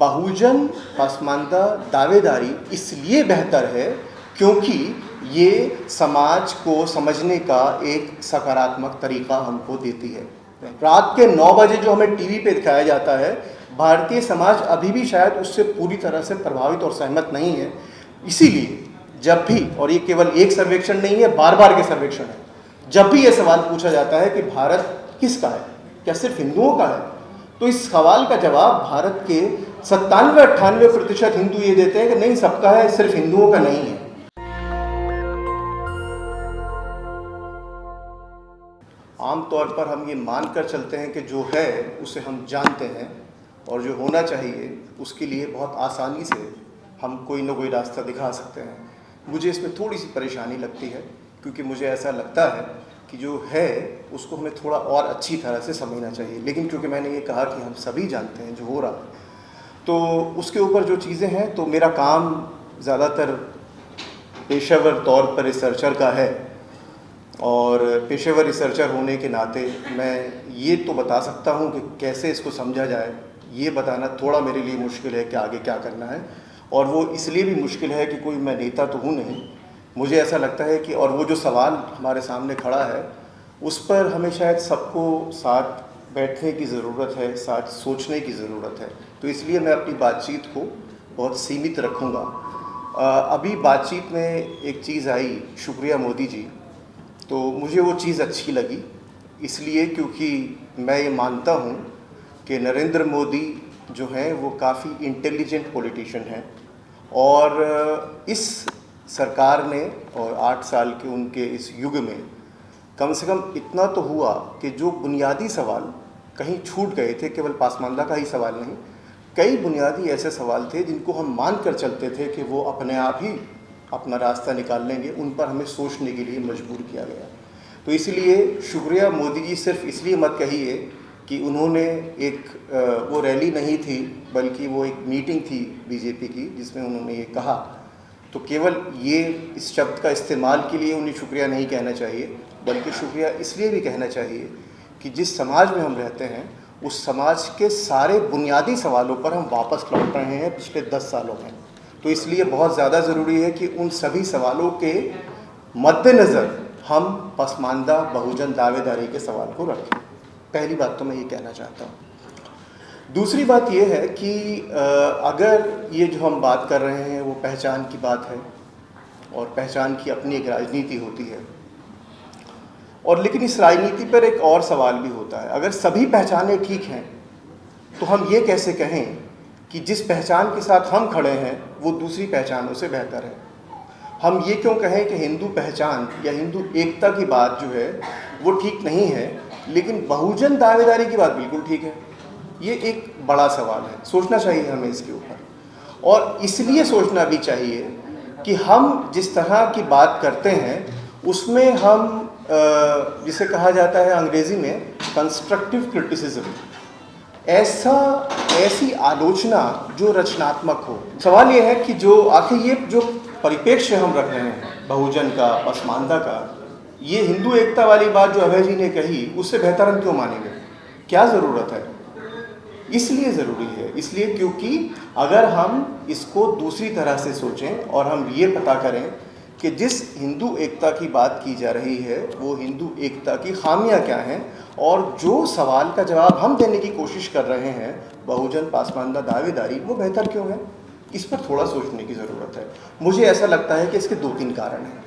बहुजन पसमानदा दावेदारी इसलिए बेहतर है क्योंकि ये समाज को समझने का एक सकारात्मक तरीका हमको देती है। रात के 9 बजे जो हमें टीवी पे दिखाया जाता है, भारतीय समाज अभी भी शायद उससे पूरी तरह से प्रभावित और सहमत नहीं है। इसीलिए जब भी, और ये केवल एक सर्वेक्षण नहीं है, बार बार के सर्वेक्षण है, जब भी ये सवाल पूछा जाता है कि भारत किसका है, क्या सिर्फ हिंदुओं का है, तो इस सवाल का जवाब भारत के 97-98% हिंदू ये देते हैं कि नहीं, सबका है, सिर्फ हिंदुओं का नहीं है। आमतौर पर हम ये मानकर चलते हैं कि जो है उसे हम जानते हैं और जो होना चाहिए उसके लिए बहुत आसानी से हम कोई ना कोई रास्ता दिखा सकते हैं। मुझे इसमें थोड़ी सी परेशानी लगती है क्योंकि मुझे ऐसा लगता है कि जो है उसको हमें थोड़ा और अच्छी तरह से समझना चाहिए, लेकिन क्योंकि मैंने ये कहा कि हम सभी जानते हैं जो हो रहा है, तो उसके ऊपर जो चीज़ें हैं, तो मेरा काम ज़्यादातर पेशेवर तौर पर रिसर्चर का है और पेशेवर रिसर्चर होने के नाते मैं ये तो बता सकता हूँ कि कैसे इसको समझा जाए। ये बताना थोड़ा मेरे लिए मुश्किल है कि आगे क्या करना है, और वो इसलिए भी मुश्किल है कि कोई मैं नेता तो हूँ नहीं। मुझे ऐसा लगता है कि और वो जो सवाल हमारे सामने खड़ा है उस पर हमें शायद सबको साथ बैठने की ज़रूरत है, साथ सोचने की ज़रूरत है। तो इसलिए मैं अपनी बातचीत को बहुत सीमित रखूँगा। अभी बातचीत में एक चीज़ आई, शुक्रिया मोदी जी, तो मुझे वो चीज़ अच्छी लगी इसलिए क्योंकि मैं ये मानता हूँ कि नरेंद्र मोदी जो हैं वो काफ़ी इंटेलिजेंट पॉलिटिशियन हैं और इस सरकार ने और 8 साल के उनके इस युग में कम से कम इतना तो हुआ कि जो बुनियादी सवाल कहीं छूट गए थे, केवल पासमानदा का ही सवाल नहीं, कई बुनियादी ऐसे सवाल थे जिनको हम मान कर चलते थे कि वो अपने आप ही अपना रास्ता निकाल लेंगे, उन पर हमें सोचने के लिए मजबूर किया गया। तो इसलिए शुक्रिया मोदी जी सिर्फ इसलिए मत कहिए कि उन्होंने एक वो रैली नहीं थी बल्कि वो एक मीटिंग थी बीजेपी की जिसमें उन्होंने ये कहा, तो केवल ये इस शब्द का इस्तेमाल के लिए उन्हें शुक्रिया नहीं कहना चाहिए, बल्कि शुक्रिया इसलिए भी कहना चाहिए कि जिस समाज में हम रहते हैं उस समाज के सारे बुनियादी सवालों पर हम वापस लौट रहे हैं पिछले 10 सालों में। तो इसलिए बहुत ज़्यादा ज़रूरी है कि उन सभी सवालों के मद्देनज़र हम पसमानदा बहुजन दावेदारी के सवाल को रखें। पहली बात तो मैं ये कहना चाहता हूँ। दूसरी बात ये है कि अगर ये जो हम बात कर रहे हैं वो पहचान की बात है और पहचान की अपनी एक राजनीति होती है, और लेकिन इस राजनीति पर एक और सवाल भी होता है। अगर सभी पहचानें ठीक हैं तो हम ये कैसे कहें कि जिस पहचान के साथ हम खड़े हैं वो दूसरी पहचानों से बेहतर है। हम ये क्यों कहें कि हिंदू पहचान या हिंदू एकता की बात जो है वो ठीक नहीं है, लेकिन बहुजन दावेदारी की बात बिल्कुल ठीक है। ये एक बड़ा सवाल है, सोचना चाहिए हमें इसके ऊपर, और इसलिए सोचना भी चाहिए कि हम जिस तरह की बात करते हैं उसमें हम जिसे कहा जाता है अंग्रेज़ी में कंस्ट्रक्टिव क्रिटिसिज्म, ऐसी आलोचना जो रचनात्मक हो। सवाल ये है कि जो आखिर ये जो परिप्रेक्ष्य हम रख रहे हैं बहुजन का, पसमानदा का, ये हिंदू एकता वाली बात जो अभय जी ने कही उससे बेहतर हम क्यों मानेंगे? क्या ज़रूरत है? इसलिए ज़रूरी है, इसलिए क्योंकि अगर हम इसको दूसरी तरह से सोचें और हम ये पता करें कि जिस हिंदू एकता की बात की जा रही है वो हिंदू एकता की खामियां क्या हैं, और जो सवाल का जवाब हम देने की कोशिश कर रहे हैं बहुजन पसमानदा दावेदारी, वो बेहतर क्यों है, इस पर थोड़ा सोचने की ज़रूरत है। मुझे ऐसा लगता है कि इसके 2-3 कारण हैं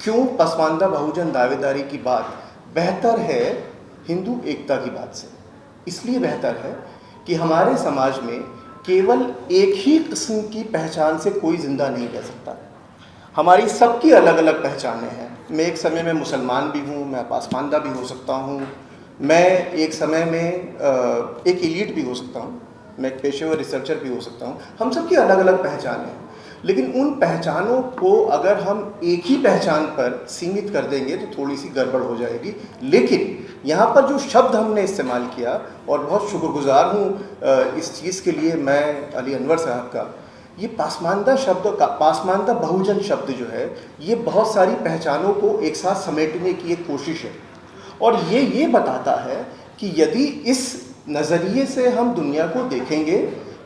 क्यों पसमानदा बहुजन दावेदारी की बात बेहतर है हिंदू एकता की बात से। इसलिए बेहतर है कि हमारे समाज में केवल एक ही किस्म की पहचान से कोई ज़िंदा नहीं रह सकता। हमारी सबकी अलग अलग पहचानें हैं। मैं एक समय में मुसलमान भी हूँ, मैं पसमानदा भी हो सकता हूँ, मैं एक समय में एक एलीट भी हो सकता हूँ, मैं एक पेशेवर रिसर्चर भी हो सकता हूँ। हम सबकी अलग अलग पहचानें हैं, लेकिन उन पहचानों को अगर हम एक ही पहचान पर सीमित कर देंगे तो थोड़ी सी गड़बड़ हो जाएगी। लेकिन यहाँ पर जो शब्द हमने इस्तेमाल किया, और बहुत शुक्रगुजार हूँ इस चीज़ के लिए मैं अली अनवर साहब का, ये पासमानदा शब्द का, पासमानदा बहुजन शब्द जो है ये बहुत सारी पहचानों को एक साथ समेटने की एक कोशिश है, और ये बताता है कि यदि इस नज़रिए से हम दुनिया को देखेंगे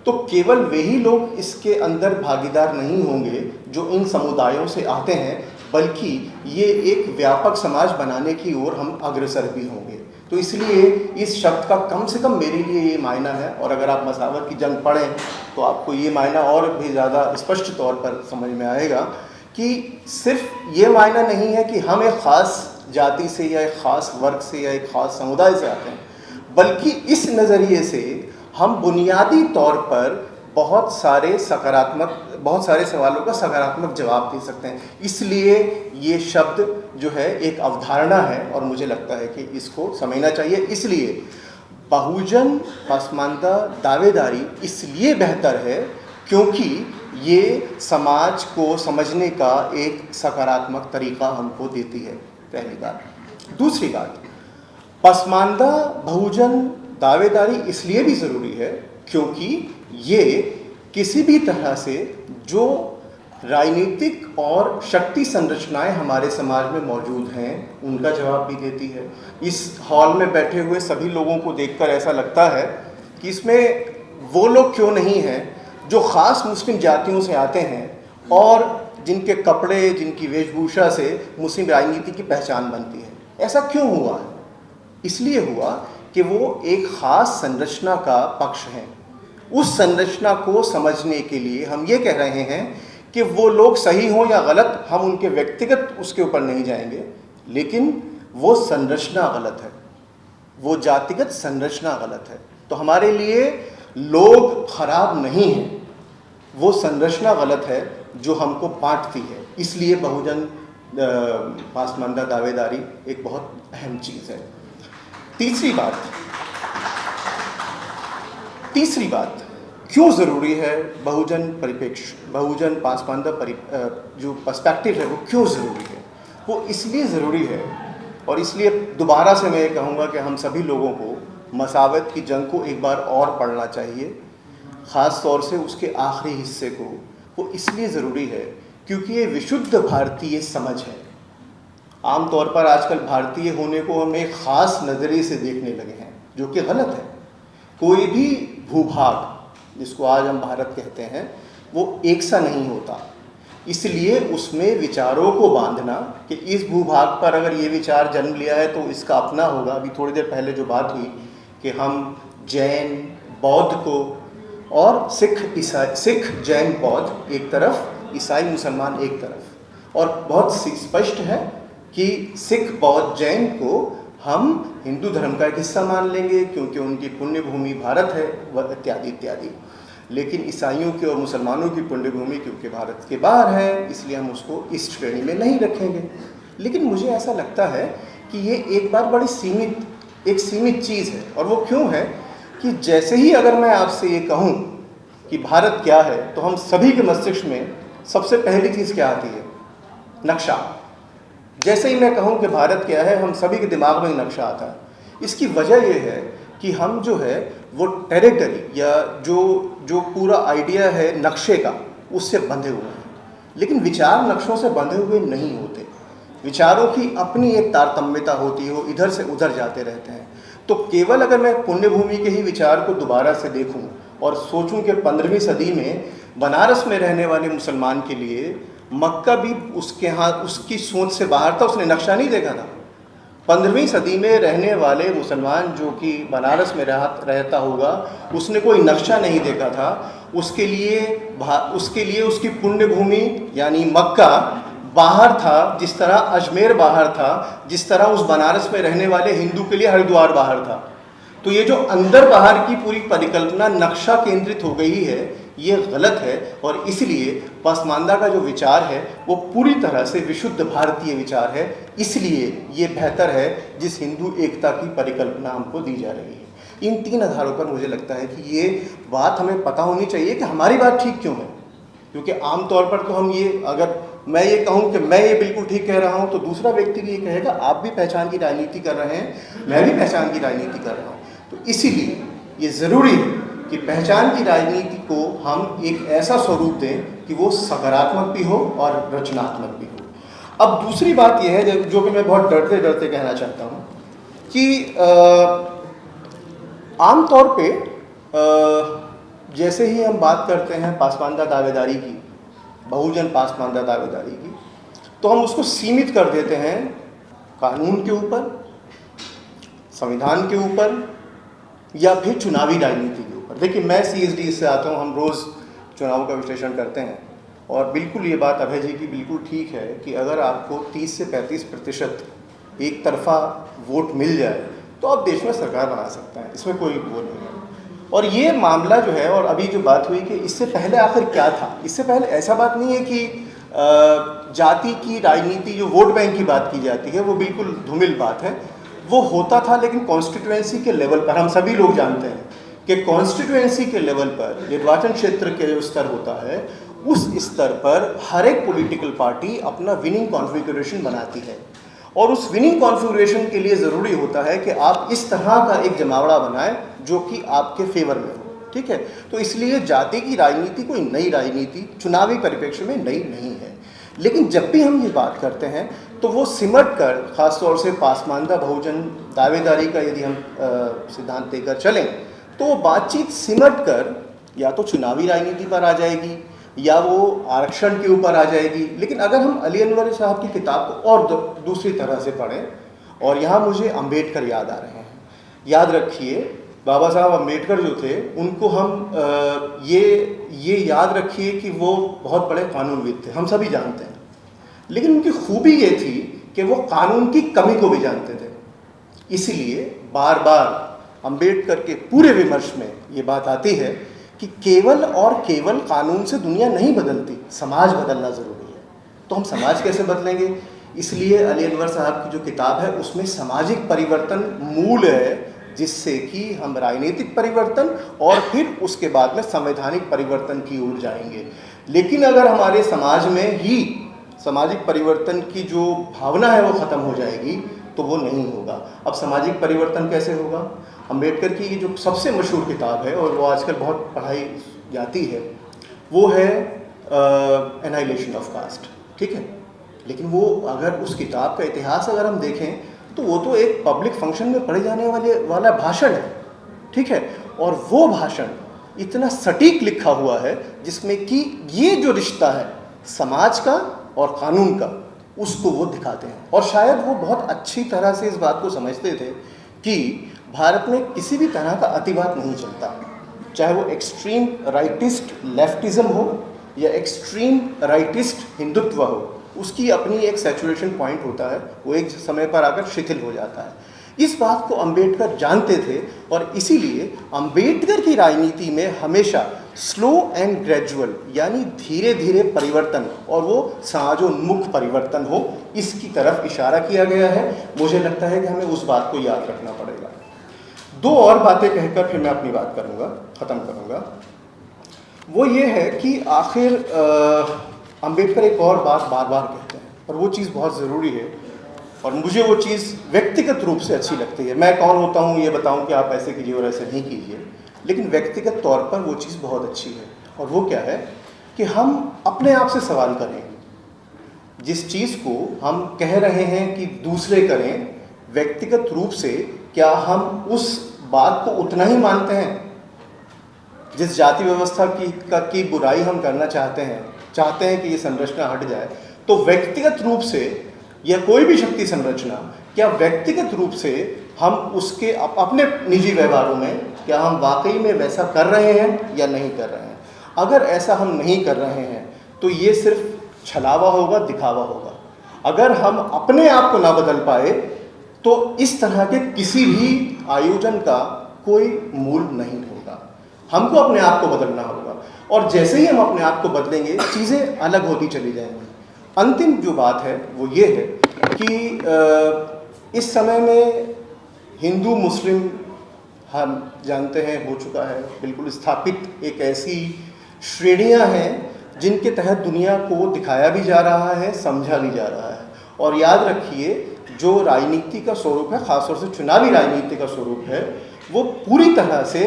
तो केवल वही लोग इसके अंदर भागीदार नहीं होंगे जो इन समुदायों से आते हैं, बल्कि ये एक व्यापक समाज बनाने की ओर हम अग्रसर भी होंगे। तो इसलिए इस शब्द का कम से कम मेरे लिए ये मायना है, और अगर आप मसावत की जंग पढ़ें तो आपको ये मायना और भी ज़्यादा स्पष्ट तौर पर समझ में आएगा कि सिर्फ ये मायना नहीं है कि हम एक ख़ास जाति से या एक ख़ास वर्ग से या एक ख़ास समुदाय से आते हैं, बल्कि इस नज़रिए से हम बुनियादी तौर पर बहुत सारे सवालों का सकारात्मक जवाब दे सकते हैं। इसलिए ये शब्द जो है एक अवधारणा है और मुझे लगता है कि इसको समझना चाहिए। इसलिए बहुजन पसमानदा दावेदारी इसलिए बेहतर है क्योंकि ये समाज को समझने का एक सकारात्मक तरीका हमको देती है, पहली बात। दूसरी बात, पसमानदा बहुजन दावेदारी इसलिए भी ज़रूरी है क्योंकि ये किसी भी तरह से जो राजनीतिक और शक्ति संरचनाएं हमारे समाज में मौजूद हैं उनका जवाब भी देती है। इस हॉल में बैठे हुए सभी लोगों को देखकर ऐसा लगता है कि इसमें वो लोग क्यों नहीं हैं जो ख़ास मुस्लिम जातियों से आते हैं और जिनके कपड़े, जिनकी वेशभूषा से मुस्लिम राजनीति की पहचान बनती है। ऐसा क्यों हुआ है? इसलिए हुआ कि वो एक ख़ास संरचना का पक्ष हैं। उस संरचना को समझने के लिए हम ये कह रहे हैं कि वो लोग सही हों या गलत, हम उनके व्यक्तिगत उसके ऊपर नहीं जाएंगे, लेकिन वो संरचना गलत है, वो जातिगत संरचना गलत है। तो हमारे लिए लोग खराब नहीं हैं, वो संरचना गलत है जो हमको बांटती है। इसलिए बहुजन पसमानदा दावेदारी एक बहुत अहम चीज़ है। तीसरी बात क्यों ज़रूरी है बहुजन परिप्रेक्ष्य, बहुजन पसमानदा जो पर्सपेक्टिव है वो क्यों ज़रूरी है? वो इसलिए ज़रूरी है, और इसलिए दोबारा से मैं कहूँगा कि हम सभी लोगों को मसावत की जंग को एक बार और पढ़ना चाहिए, ख़ास तौर से उसके आखिरी हिस्से को। वो इसलिए ज़रूरी है क्योंकि ये विशुद्ध भारतीय समझ है। आमतौर पर आजकल भारतीय होने को हम एक ख़ास नज़रिए से देखने लगे हैं, जो कि गलत है। कोई भी भूभाग, जिसको आज हम भारत कहते हैं, वो एक सा नहीं होता। इसलिए उसमें विचारों को बांधना कि इस भूभाग पर अगर ये विचार जन्म लिया है तो इसका अपना होगा। अभी थोड़ी देर पहले जो बात हुई कि हम जैन बौद्ध को, और सिख जैन बौद्ध एक तरफ, ईसाई मुसलमान एक तरफ, और बहुत स्पष्ट है कि सिख बौद्ध जैन को हम हिंदू धर्म का एक हिस्सा मान लेंगे क्योंकि उनकी पुण्य भूमि भारत है, वह इत्यादि इत्यादि। लेकिन ईसाइयों की और मुसलमानों की पुण्य भूमि क्योंकि भारत के बाहर है, इसलिए हम उसको इस श्रेणी में नहीं रखेंगे। लेकिन मुझे ऐसा लगता है कि ये एक बार बड़ी सीमित चीज़ है। और वो क्यों है कि जैसे ही अगर मैं आपसे ये कहूँ कि भारत क्या है, तो हम सभी के मस्तिष्क में सबसे पहली चीज़ क्या आती है? नक्शा। जैसे ही मैं कहूँ कि भारत क्या है, हम सभी के दिमाग में नक्शा आता है। इसकी वजह यह है कि हम जो है वो टेरिटरी या जो पूरा आइडिया है नक्शे का, उससे बंधे हुए हैं। लेकिन विचार नक्शों से बंधे हुए नहीं होते। विचारों की अपनी एक तारतम्यता होती है, वो इधर से उधर जाते रहते हैं। तो केवल अगर मैं पुण्य भूमि के ही विचार को दोबारा से देखूं और सोचूं कि 15वीं सदी में बनारस में रहने वाले मुसलमान के लिए मक्का भी उसके यहाँ उसकी सोच से बाहर था, उसने नक्शा नहीं देखा था। 15वीं सदी में रहने वाले मुसलमान जो कि बनारस में रहता होगा, उसने कोई नक्शा नहीं देखा था। उसके लिए उसकी पुण्य भूमि यानी मक्का बाहर था, जिस तरह अजमेर बाहर था, जिस तरह उस बनारस में रहने वाले हिंदू के लिए हरिद्वार बाहर था। तो ये जो अंदर बाहर की पूरी परिकल्पना नक्शा केंद्रित हो गई है, ये गलत है। और इसलिए पसमानदा का जो विचार है वो पूरी तरह से विशुद्ध भारतीय विचार है। इसलिए ये बेहतर है जिस हिंदू एकता की परिकल्पना हमको दी जा रही है। इन 3 आधारों पर मुझे लगता है कि ये बात हमें पता होनी चाहिए कि हमारी बात ठीक क्यों है। क्योंकि आमतौर पर तो हम ये, अगर मैं ये कहूँ कि मैं ये बिल्कुल ठीक कह रहा हूँ, तो दूसरा व्यक्ति भी ये कहेगा आप भी पहचान की राजनीति कर रहे हैं, मैं भी पहचान की राजनीति कर रहा हूँ। तो इसीलिए ये ज़रूरी है कि पहचान की राजनीति को हम एक ऐसा स्वरूप दें कि वो सकारात्मक भी हो और रचनात्मक भी हो। अब दूसरी बात यह है जो कि मैं बहुत डरते डरते कहना चाहता हूँ कि आमतौर पे जैसे ही हम बात करते हैं पासमानदा दावेदारी की, बहुजन पासमानदा दावेदारी की, तो हम उसको सीमित कर देते हैं कानून के ऊपर, संविधान के ऊपर, या फिर चुनावी राजनीति के ऊपर। देखिए, मैं CSD से आता हूँ, हम रोज़ चुनाव का विश्लेषण करते हैं, और बिल्कुल ये बात अभय जी की बिल्कुल ठीक है कि अगर आपको 30 से 35% एक तरफा वोट मिल जाए तो आप देश में सरकार बना सकते हैं, इसमें कोई वो नहीं है। और ये मामला जो है, और अभी जो बात हुई कि इससे पहले आखिर क्या था, इससे पहले ऐसा बात नहीं है कि जाति की राजनीति, जो वोट बैंक की बात की जाती है, वो बिल्कुल धूमिल बात है। वो होता था, लेकिन कॉन्स्टिट्यूएंसी के लेवल पर हम सभी लोग जानते हैं कि कॉन्स्टिट्यूएंसी के लेवल पर, निर्वाचन क्षेत्र के जो स्तर होता है, उस स्तर पर हर एक पॉलिटिकल पार्टी अपना विनिंग कॉन्फ़िगरेशन बनाती है, और उस विनिंग कॉन्फ़िगरेशन के लिए ज़रूरी होता है कि आप इस तरह का एक जमावड़ा बनाएं जो कि आपके फेवर में हो। ठीक है, तो इसलिए जाति की राजनीति कोई नई राजनीति चुनावी परिप्रेक्ष्य में नई नहीं है। लेकिन जब भी हम ये बात करते हैं तो वो सिमट कर, ख़ासतौर से पासमानदा बहुजन दावेदारी का यदि हम सिद्धांत लेकर चलें, तो वो बातचीत सिमट कर या तो चुनावी राजनीति पर आ जाएगी या वो आरक्षण के ऊपर आ जाएगी। लेकिन अगर हम अली अनवर साहब की किताब को और दूसरी तरह से पढ़ें, और यहाँ मुझे अम्बेडकर याद आ रहे हैं। याद रखिए, बाबा साहब अम्बेडकर जो थे, उनको हम ये याद रखिए कि वो बहुत बड़े कानूनविद थे, हम सभी जानते हैं। लेकिन उनकी खूबी ये थी कि वो कानून की कमी को भी जानते थे। इसलिए बार बार अम्बेडकर के पूरे विमर्श में ये बात आती है कि केवल और केवल कानून से दुनिया नहीं बदलती, समाज बदलना ज़रूरी है। तो हम समाज कैसे बदलेंगे? इसलिए अली अनवर साहब की जो किताब है उसमें सामाजिक परिवर्तन मूल है, जिससे कि हम राजनीतिक परिवर्तन और फिर उसके बाद में संवैधानिक परिवर्तन की ओर जाएंगे। लेकिन अगर हमारे समाज में ही सामाजिक परिवर्तन की जो भावना है वो ख़त्म हो जाएगी तो वो नहीं होगा। अब सामाजिक परिवर्तन कैसे होगा? अम्बेडकर की जो सबसे मशहूर किताब है और वो आजकल बहुत पढ़ाई जाती है, वो है एनाइलेशन ऑफ कास्ट। ठीक है, लेकिन वो अगर उस किताब का इतिहास अगर हम देखें तो वो तो एक पब्लिक फंक्शन में पढ़े जाने वाला भाषण है। ठीक है, और वो भाषण इतना सटीक लिखा हुआ है जिसमें कि ये जो रिश्ता है समाज का और कानून का, उसको वो दिखाते हैं। और शायद वो बहुत अच्छी तरह से इस बात को समझते थे कि भारत में किसी भी तरह का अतिवाद नहीं चलता, चाहे वो एक्सट्रीम राइटिस्ट लेफ्टिज्म हो या एक्सट्रीम राइटिस्ट हिंदुत्व हो, उसकी अपनी एक सैचुरेशन पॉइंट होता है, वो एक समय पर आकर शिथिल हो जाता है। इस बात को अम्बेडकर जानते थे, और इसीलिए अम्बेडकर की राजनीति में हमेशा स्लो एंड ग्रेजुअल, यानी धीरे धीरे परिवर्तन, और वो समाजोन्मुख परिवर्तन हो, इसकी तरफ इशारा किया गया है। मुझे लगता है कि हमें उस बात को याद रखना पड़ेगा। दो और बातें कहकर फिर मैं अपनी बात करूँगा, ख़त्म करूँगा। वो ये है कि आखिर अम्बेडकर एक और बात बार बार कहते हैं, और वो चीज़ बहुत ज़रूरी है, और मुझे वो चीज़ व्यक्तिगत रूप से अच्छी लगती है। मैं कौन होता हूँ ये बताऊँ कि आप ऐसे कीजिए और ऐसे नहीं कीजिए, लेकिन व्यक्तिगत तौर पर वो चीज़ बहुत अच्छी है। और वो क्या है कि हम अपने आप से सवाल करें, जिस चीज़ को हम कह रहे हैं कि दूसरे करें, व्यक्तिगत रूप से क्या हम उस बात को उतना ही मानते हैं? जिस जाति व्यवस्था की बुराई हम करना चाहते हैं कि ये संरचना हट जाए, तो व्यक्तिगत रूप से या कोई भी शक्ति संरचना, क्या व्यक्तिगत रूप से हम उसके अपने निजी व्यवहारों में क्या हम वाकई में वैसा कर रहे हैं या नहीं कर रहे हैं? अगर ऐसा हम नहीं कर रहे हैं तो ये सिर्फ छलावा होगा, दिखावा होगा। अगर हम अपने आप को ना बदल पाए तो इस तरह के किसी भी आयोजन का कोई मूल नहीं होगा। हमको अपने आप को बदलना होगा, और जैसे ही हम अपने आप को बदलेंगे चीज़ें अलग होती चली जाएंगी। अंतिम जो बात है वो ये है कि इस समय में हिंदू मुस्लिम, हम जानते हैं, हो चुका है बिल्कुल स्थापित एक ऐसी श्रेणियां हैं जिनके तहत दुनिया को दिखाया भी जा रहा है, समझा भी जा रहा है। और याद रखिए, जो राजनीति का स्वरूप है, ख़ासतौर से चुनावी राजनीति का स्वरूप है, वो पूरी तरह से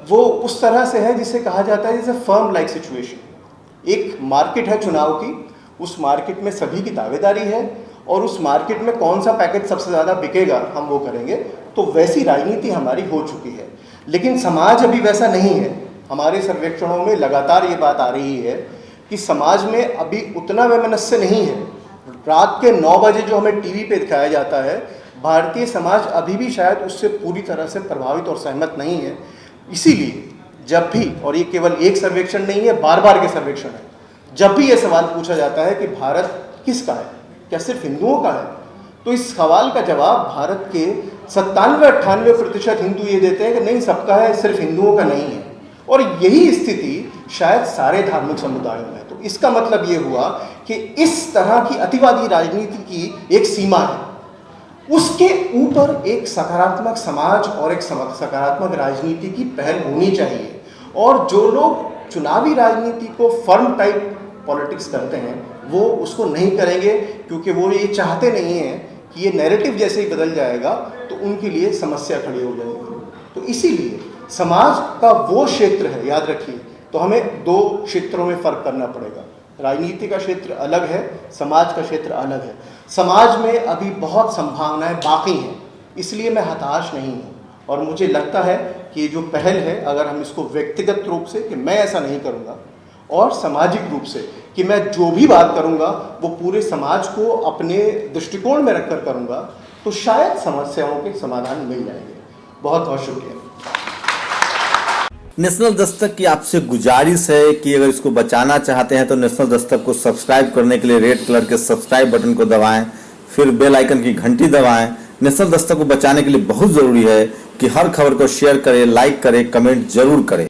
वो उस तरह से है जिसे कहा जाता है जैसे फर्म लाइक सिचुएशन। एक मार्केट है चुनाव की, उस मार्केट में सभी की दावेदारी है, और उस मार्केट में कौन सा पैकेज सबसे ज़्यादा बिकेगा हम वो करेंगे। तो वैसी राजनीति हमारी हो चुकी है, लेकिन समाज अभी वैसा नहीं है। हमारे सर्वेक्षणों में लगातार ये बात आ रही है कि समाज में अभी उतना वैमनस्य नहीं है। रात के 9 बजे जो हमें टीवी पे दिखाया जाता है, भारतीय समाज अभी भी शायद उससे पूरी तरह से प्रभावित और सहमत नहीं है। इसीलिए जब भी, और ये केवल एक सर्वेक्षण नहीं है, बार बार के सर्वेक्षण है, जब भी ये सवाल पूछा जाता है कि भारत किसका है, क्या सिर्फ हिंदुओं का है, तो इस सवाल का जवाब भारत के 97-98% हिंदू ये देते हैं कि नहीं, सबका है, सिर्फ हिंदुओं का नहीं है। और यही स्थिति शायद सारे धार्मिक समुदायों में है। तो इसका मतलब ये हुआ कि इस तरह की अतिवादी राजनीति की एक सीमा है, उसके ऊपर एक सकारात्मक समाज और एक सकारात्मक राजनीति की पहल होनी चाहिए। और जो लोग चुनावी राजनीति को फर्म टाइप पॉलिटिक्स करते हैं वो उसको नहीं करेंगे, क्योंकि वो ये चाहते नहीं हैं कि ये नैरेटिव जैसे ही बदल जाएगा तो उनके लिए समस्या खड़ी हो जाएगी। तो इसीलिए समाज का वो क्षेत्र है, याद रखिए, तो हमें 2 क्षेत्रों में फ़र्क करना पड़ेगा। राजनीति का क्षेत्र अलग है, समाज का क्षेत्र अलग है। समाज में अभी बहुत संभावनाएं बाकी हैं, इसलिए मैं हताश नहीं हूँ। और मुझे लगता है कि ये जो पहल है, अगर हम इसको व्यक्तिगत रूप से कि मैं ऐसा नहीं करूँगा, और सामाजिक रूप से कि मैं जो भी बात करूँगा वो पूरे समाज को अपने दृष्टिकोण में रखकर करूँगा, तो शायद समस्याओं के समाधान मिल जाएंगे। बहुत बहुत शुक्रिया। नेशनल दस्तक की आपसे गुजारिश है कि अगर इसको बचाना चाहते हैं तो नेशनल दस्तक को सब्सक्राइब करने के लिए रेड कलर के सब्सक्राइब बटन को दबाएं, फिर बेल आइकन की घंटी दबाएं। नेशनल दस्तक को बचाने के लिए बहुत जरूरी है कि हर खबर को शेयर करें, लाइक करें, कमेंट जरूर करें।